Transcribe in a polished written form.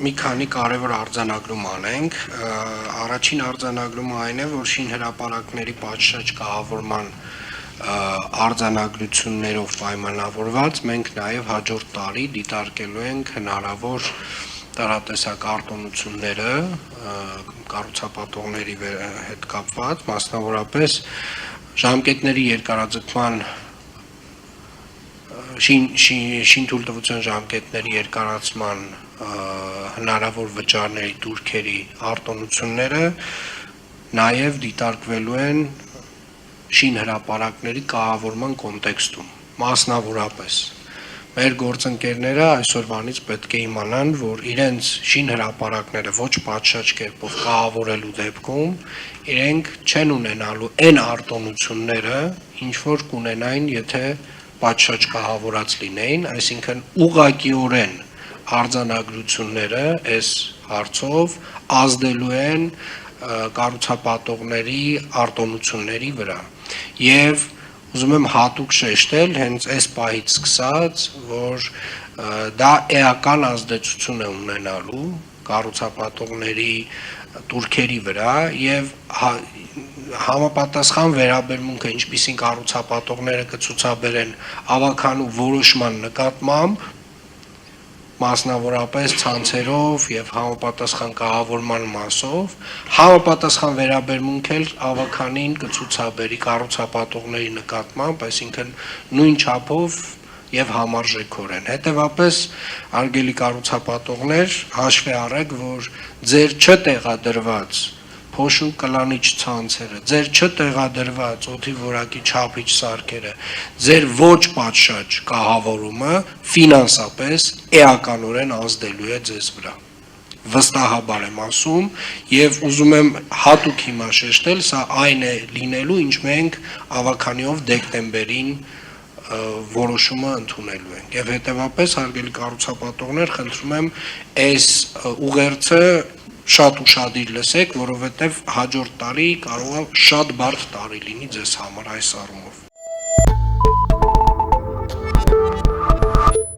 Մի քանի կարևոր արձանագրում անենք, առաջին արձանագրումը այն է, որ շինհրապարակների պատշաճ կահավորման արձանագրություններով պայմանավորված մենք նաև հաջորդ տարի դիտարկելու ենք հնարավոր տարատեսակ արտոնությունները կառուցապատողների հետ կապված, մասնավորապես ժամկետների երկարաձգման շինթույլտվության ժամկետների երկարացման հնարավոր վճարների դուրքերի արտոնությունները նաև դիտարկվելու են շինհրապարակների կահավորման կոնտեքստում, մասնավորապես մեր գործընկերները այսօրվանից պետք է իմանան, որ իրենց շինհրապարակները ոչ պատշաճ կերպով կահավորելու դեպքում իրենք չեն ունենալու այն արտոնությունները, ինչ որ կունենային, եթե պատշաճ կահավորած լինեին, այսինքն ուղղակիորեն արձանագրությունները այս հարցով ազդելու են կառուցապատողների արտոնությունների վրա եւ ուզում եմ հատուկ շեշտել հենց այս պահից սկսած, որ դա էական ազդեցություն է ունենալու կառուցապատողների տուրքերի վրա եւ համապատասխան վերաբերմունքը, ինչպիսին կառուցապատողները կցուցաբերեն ավագանու որոշման նկատմամբ, մասնավորապես ցանցերով եւ համապատասխան կահավորման մասով, համապատասխան վերաբերմունք էլ ավագանին կցուցաբերի կառուցապատողների նկատմամբ, այսինքն նույն չափով եւ համարժեքորեն։ Հետևաբար, արգելի կառուցապատողներ, հաշվի առեք, որ ձեր չտեղադրված փոշու կլանիչ ցանցերը, ձեր չտեղադրված օդի որակի չափիչ սարքերը, ձեր ոչ պատշաճ կահավորումը ֆինանսապես էականորեն ազդելու է ձեզ վրա։ Վստահաբար եմ ասում եւ ուզում եմ հատուկ հիմա շեշտել, սա այն է լինելու, ինչ մենք ավագանիով դեկտեմբերին որոշումը ընդունելու ենք եւ հետեւաբար հարգելի կառուցապատողներ, խնդրում եմ այս ուղերձը շատ ուշադիր լսեք, որովհետեւ հաջորդ տարի կարող է շատ բարդ տարի լինի ձեզ համար այս առումով։